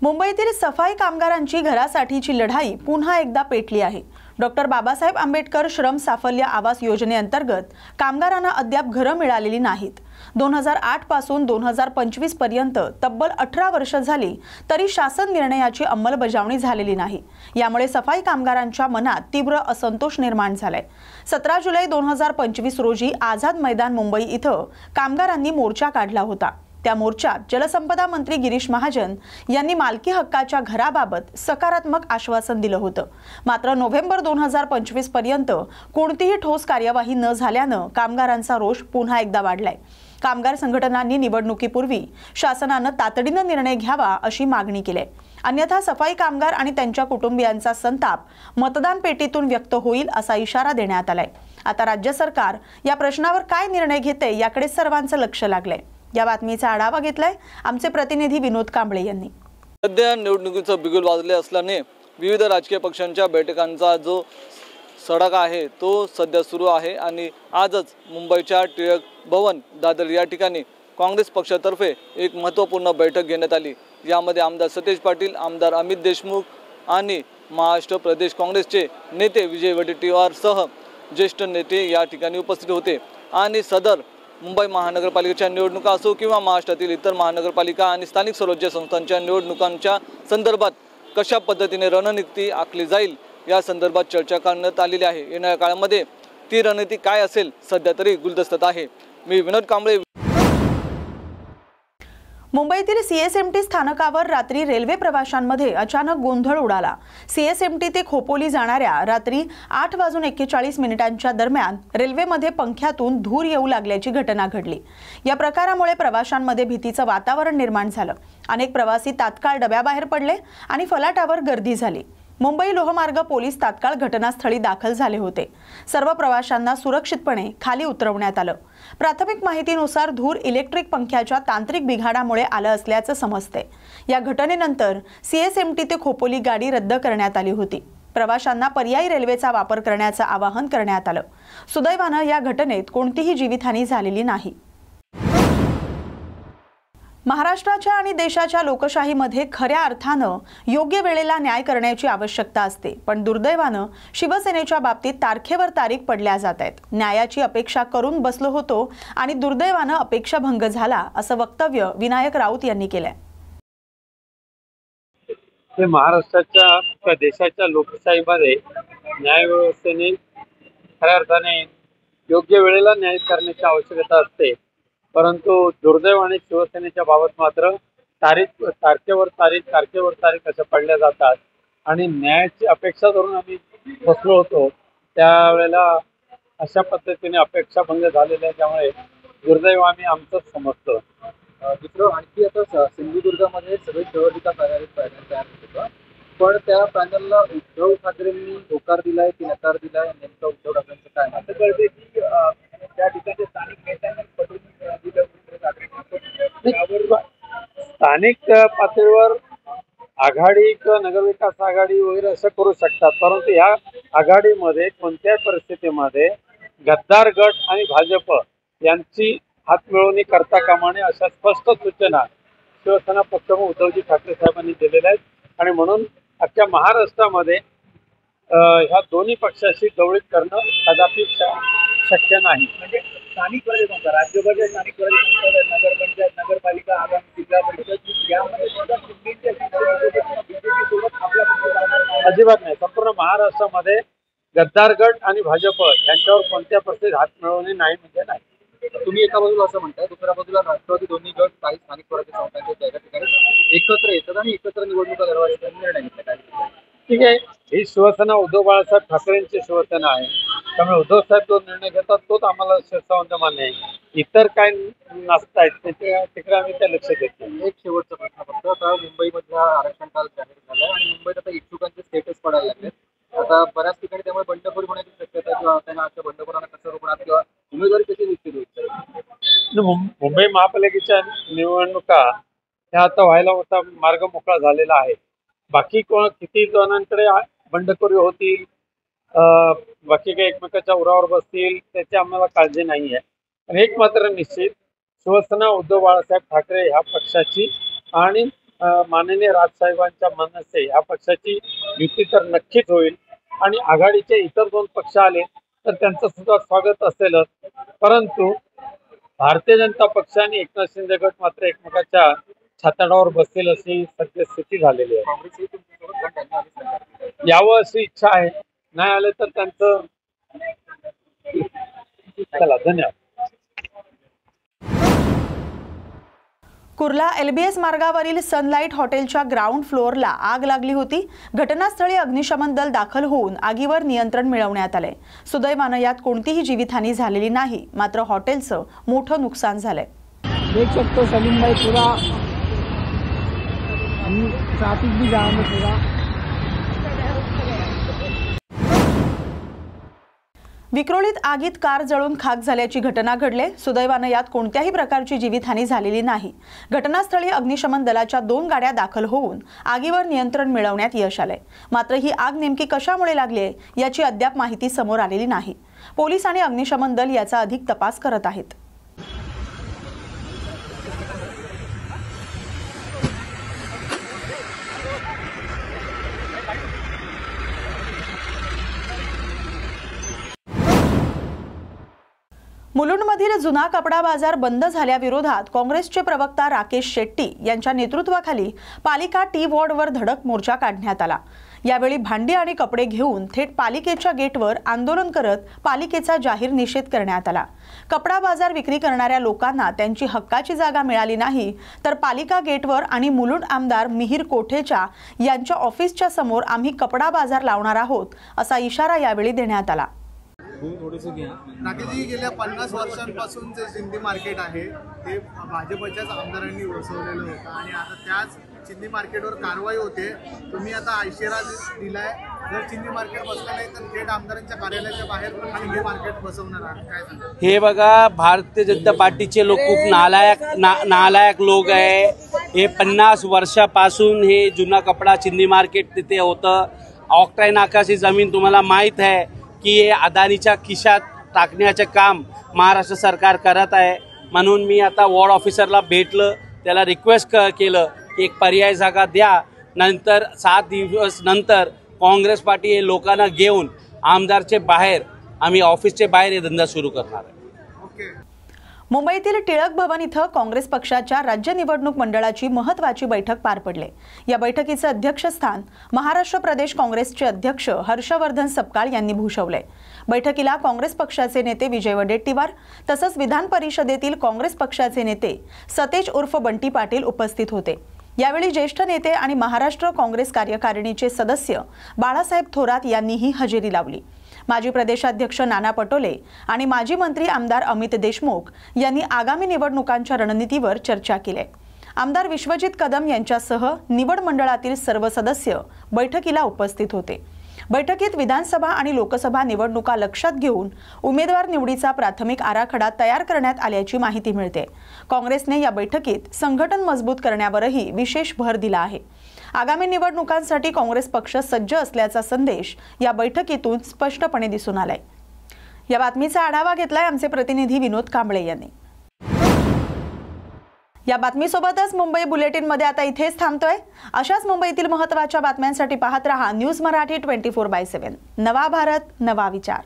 मुंबईतील सफाई कामगारांची घरासाठीची लढाई पुन्हा एकदा पेटली आहे। डॉक्टर बाबासाहेब आंबेडकर श्रम साफल्य आवास योजनेअंतर्गत कामगारांना अद्याप घरं मिळालेली नाहीत। 2008 पासून 2025 पर्यंत तब्बल 18 वर्ष झाली तरी शासन निर्णयाची अंमलबजावणी झालेली नाही। यामुळे सफाई कामगारांच्या मनात तीव्र असंतोष निर्माण झालाय। 17 जुलै 2025 रोजी आझाद मैदान मुंबई इथं कामगारांनी मोर्चा काढला होता। त्या मोर्चात जलसंपदा मंत्री गिरीश महाजन यांनी मालकी हक्काच्या घराबाबत सकारात्मक आश्वासन दिलं होतं। मात्र नोव्हेंबर 2025 पर्यंत कोणतीही ठोस कार्यवाही न झाल्यानं कामगारांचा रोष पुन्हा एकदा वाढलाय। कामगार संघटनांनी निवडणुकीपूर्वी शासनानं तातडीनं निर्णय घ्यावा अशी मागणी केली आहे। अन्यथा सफाई कामगार आणि त्यांच्या कुटुंबियांचा संताप मतदान पेटीतून व्यक्त होईल असा इशारा देण्यात आलाय। आता राज्य सरकार या प्रश्नावर काय निर्णय घेते याकडे सर्वांचं लक्ष लागलंय। या बातमीचा आढावा घेतलाय आमचे प्रतिनिधी विनोद कांबळे यांनी। सध्या निवडणुकीचं बिगुल वाजले असल्याने विविध राजकीय पक्षांच्या बैठकांचा जो सडक आहे तो सध्या सुरू आहे आणि आजच मुंबईच्या टिळक भवन दादर या ठिकाणी काँग्रेस पक्षातर्फे एक महत्त्वपूर्ण बैठक घेण्यात आली। यामध्ये आमदार सतेज पाटील, आमदार अमित देशमुख आणि महाराष्ट्र प्रदेश काँग्रेसचे नेते विजय वडेट्टीवार सह ज्येष्ठ नेते या ठिकाणी उपस्थित होते आणि सदर मुंबई महानगरपालिकेच्या निवडणुका असो किंवा महाराष्ट्रातील इतर महानगरपालिका आणि स्थानिक स्वराज्य संस्थांच्या निवडणुकांच्या संदर्भात कशा पद्धतीने रणनीती आखली जाईल या संदर्भात चर्चा करण्यात आलेली आहे। येणाऱ्या काळामध्ये ती रणनीती काय असेल सध्या तरी गुलदस्त्यात आहे। मी विनोद कांबळे। मुंबईतील सीएसएमटी स्थानकावर रात्री रेल्वे प्रवाशांमध्ये अचानक गोंधळ उडाला। सीएसएमटी ते खोपोली जाणाऱ्या रात्री 8:41 दरम्यान रेल्वेमध्ये पंख्यातून धूर येऊ लागल्याची घटना घडली। या प्रकारामुळे प्रवाशांमध्ये भीतीचं वातावरण निर्माण झालं। अनेक प्रवासी तात्काळ डब्याबाहेर पडले आणि फलाटावर गर्दी झाली। मुंबई लोहमार्ग पोलीस तात्काळ घटनास्थळी दाखल झाले होते। सर्व प्रवाशांना सुरक्षितपणे खाली उतरवण्यात आलं। प्राथमिक माहितीनुसार धूर इलेक्ट्रिक पंख्याच्या तांत्रिक बिघाडामुळे आलं असल्याचं समजते। या घटनेनंतर सीएसएमटी ते खोपोली गाडी रद्द करण्यात आली होती। प्रवाशांना पर्यायी रेल्वेचा वापर करण्याचं आवाहन करण्यात आलं। सुदैवानं या घटनेत कोणतीही जीवितहानी झालेली नाही। महाराष्ट्राच्या आणि देशाच्या लोकशाहीमध्ये खऱ्या अर्थानं योग्य वेळेला न्याय करण्याची आवश्यकता असते, पण दुर्दैवानं शिवसेनेच्या बाबतीत तारखेवर तारीख पडल्या जात आहेत। न्यायाची अपेक्षा करून बसलो होतो आणि दुर्दैवानं अपेक्षाभंग झाला असं वक्तव्य विनायक राऊत यांनी केलंय। हे महाराष्ट्राच्या देशाच्या लोकशाहीमध्ये न्याय व्यवस्थेने खऱ्या अर्थाने योग्य वेळेला न्याय करण्याची आवश्यकता असते, परंतु दुर्दैवाने शिवसेनेच्या बाबत मात्र तारखेवर तारीख अशा पडल्या जातात आणि न्यायाची अपेक्षा करून आम्ही बसलो होतो। त्यावेळेला अशा पद्धतीने अपेक्षाभंग झालेला आहे, त्यामुळे दुर्दैव आम्ही आमचंच समजतो। दुसरं आणखी आता सिंधुदुर्गामध्ये सगळे निवडणुका आधारित पॅनल तयार होतं, पण त्या पॅनलला उद्धव ठाकरेंनी होकार दिलाय की नकार दिलाय, नेमकं उद्धव ठाकरेंचं काय मत? असं कळते की त्या ठिकाणच्या स्थानिक नेत्यांनी स्थानिक पातळीवर आघाडी किंवा नगरविकास आघाडी वगैरे असं करू शकतात, परंतु या आघाडीमध्ये कोणत्याही परिस्थितीमध्ये गद्दार गट आणि भाजप यांची हातमिळवणी करता कामा नये अशा स्पष्ट सूचना शिवसेना पक्षप्रमुख उद्धवजी ठाकरे साहेबांनी दिलेल्या आहेत आणि म्हणून अख्ख्या महाराष्ट्रामध्ये ह्या दोन्ही पक्षाशी जवळीक करणं कदापि शक्य नाही। म्हणजे स्थानिक स्वराज्य संस्था, राज्य बजेट, स्थानिक स्वराज्य संस्था, नगरपंचायत, नगरपालिका, आगामी जिल्हा परिषद यामध्ये अजिबात नाही। संपूर्ण महाराष्ट्रामध्ये गद्दार गट आणि भाजप यांच्यावर कोणत्या परिस्थितीत हात मिळवणे नाही म्हणजे नाही। तुम्ही एका बाजूला असं म्हणताय, दुसऱ्या बाजूला राष्ट्रवादी दोन्ही गट काही स्थानिक स्वराज्य संस्थांच्या त्या ठिकाणी एकत्र येतात आणि एकत्र निवडणुका लढवायचा निर्णय घेतला। ठीक आहे, ही शिवसेना उद्धव बाळासाहेब ठाकरेंची शिवसेना आहे, त्यामुळे उद्धव साहेब जो निर्णय घेतात तोच आम्हाला सर्वांना मान्य आहे। इतर काय नसतायत तिकडे आम्ही त्या लक्ष देतो। एक शेवटचा प्रश्न फक्त, आता मुंबईमधला आरक्षण काल जाहीर झालं आणि मुंबईत आता इच्छुकांचे स्टेटस पडायला लागले। आता बऱ्याच ठिकाणी त्यामुळे बंडखोरी होण्याची शक्यता किंवा त्यांना अशा बंडखोरांना कसं रोखणार किंवा उमेदवारी कशी निश्चित होईल? मुंबई महापालिकेच्या निवडणुका ह्या आता व्हायला होता मार्ग मोकळा झालेला आहे। बाकी किती जणांकडे बंडखोरी होतील, बाकी काही एकमेकाच्या उरावर बसतील त्याची आम्हाला काळजी नाही आहे। पण एक मात्र निश्चित, शिवसेना उद्धव बाळासाहेब ठाकरे ह्या पक्षाची आणि माननीय राजसाहेबांच्या मनसे या पक्षाची युती तर नक्कीच होईल आणि आघाडीचे इतर 2 पक्ष आले तर त्यांचं सुद्धा स्वागत असेलच, परंतु भारतीय जनता पक्ष आणि एकनाथ शिंदे गट मात्र एकमेकाच्या छाताडावर बसतील अशी सद्यस्थिती झालेली आहे. यावं अशी इच्छा आहे, नाही आले तर त्यांचं चला. धन्यवाद. कुर्ला LBS मार्गावरील सनलाईट हॉटेलच्या ग्राउंड फ्लोअरला आग लागली होती. घटनास्थळी अग्निशमन दल दाखल होऊन आगीवर नियंत्रण मिळवण्यात आले. सुदैवाने यात कोणतीही जीवितहानी झालेली नाही, मात्र हॉटेलचं मोठं नुकसान झालंय. देख सकते हो सलीम भाई, पूरा ट्रैफिक भी जाम है पूरा. विक्रोळीत आगीत कार जळून खाक झाल्याची घटना घडली. सुदैवाने यात कोणत्याही प्रकारची जीवितहानी झालेली नाही. घटनास्थळी अग्निशमन दलाच्या 2 गाड्या दाखल होऊन आगीवर नियंत्रण मिळवण्यात यश आले. मात्र ही आग नेमकी कशामुळे लागली याची अद्याप माहिती समोर आलेली नाही. पोलीस आणि अग्निशमन दल याचा अधिक तपास करत आहेत. मुलुंडमधील जुना कपडा बाजार बंद झाल्याविरोधात काँग्रेसचे प्रवक्ता राकेश शेट्टी यांच्या नेतृत्वाखाली पालिका टी वॉर्डवर धडक मोर्चा काढण्यात आला. यावेळी भांडी आणि कपडे घेऊन थेट पालिकेच्या गेटवर आंदोलन करत पालिकेचा जाहीर निषेध करण्यात आला. कपडा बाजार विक्री करणाऱ्या लोकांना त्यांची हक्काची जागा मिळाली नाही तर पालिका गेटवर आणि मुलुंड आमदार मिहीर कोठेचा यांच्या ऑफिसच्या समोर आम्ही कपडा बाजार लावणार आहोत असा इशारा यावेळी देण्यात आला. राकेशजी, गेल्या 50 वर्षांपासून जे चिंदी मार्केट आहे ते भाजपच्याच आमदारांनी वसवलेलं होतं आणि आता त्याच चिंदी मार्केटवर कारवाई होते. तुम्ही आता इशारा दिलाय, जर चिंदी मार्केट बसलं नाही तर थेट आमदारांच्या कार्यालयाच्या बाहेर पण चिंदी मार्केट बसवणार आहे. काय सांगा? हे बघा, भारतीय जनता पार्टीचे लोक खूप नालायक लोक आहे. हे 50 वर्षापासून हे जुना कपडा चिंदी मार्केट तिथे होतं. ऑक्टाई नाकाची जमीन तुम्हाला माहीत आहे की हे अदानीच्या खिशात टाकण्याचे काम महाराष्ट्र सरकार करत आहे. म्हणून मी आता वॉर्ड ऑफिसरला भेटलं, त्याला रिक्वेस्ट केलं की एक पर्याय जागा द्या. नंतर 7 दिवस नंतर काँग्रेस पार्टी हे लोकांना घेऊन आमदारचे बाहेर, आम्ही ऑफिसचे बाहेर हे धंदा सुरू करणार आहे. मुंबईतील टिळक भवन इथं काँग्रेस पक्षाच्या राज्य निवडणूक मंडळाची महत्त्वाची बैठक पार पडली. या बैठकीचे अध्यक्षस्थान महाराष्ट्र प्रदेश काँग्रेसचे अध्यक्ष हर्षवर्धन सपकाळ यांनी भूषवले. बैठकीला काँग्रेस पक्षाचे नेते विजय वडेट्टीवार तसंच विधान परिषदेतील काँग्रेस पक्षाचे नेते सतेज उर्फ बंटी पाटील उपस्थित होते. यावेळी ज्येष्ठ नेते आणि महाराष्ट्र काँग्रेस कार्यकारिणीचे सदस्य बाळासाहेब थोरात यांनीही हजेरी लावली. माजी प्रदेशाध्यक्ष नाना पटोले आणि माजी मंत्री आमदार अमित देशमुख यांनी आगामी निवडणुकांच्या रणनीतीवर चर्चा केली. आमदार विश्वजित कदम यांच्यासह निवड मंडळातील सर्व सदस्य बैठकीला उपस्थित होते. बैठकीत विधानसभा आणि लोकसभा निवडणुका लक्षात घेऊन उमेदवार निवडीचा प्राथमिक आराखडा तयार करण्यात आल्याची माहिती मिळते. काँग्रेसने या बैठकीत संघटन मजबूत करण्यावरही विशेष भर दिला आहे. आगामी निवडणुकांसाठी काँग्रेस पक्ष सज्ज असल्याचा संदेश या बैठकीतून स्पष्टपणे दिसून आलाय. या बातमीचा आढावा घेतलाय आमचे प्रतिनिधी विनोद कांबळे यांनी. या बातमीसोबतच मुंबई बुलेटिनमध्ये आता इथेच थांबतोय. अशाच मुंबईतील महत्त्वाच्या बातम्यांसाठी पाहत रहा न्यूज मराठी 24/7. नवा भारत, नवा विचार.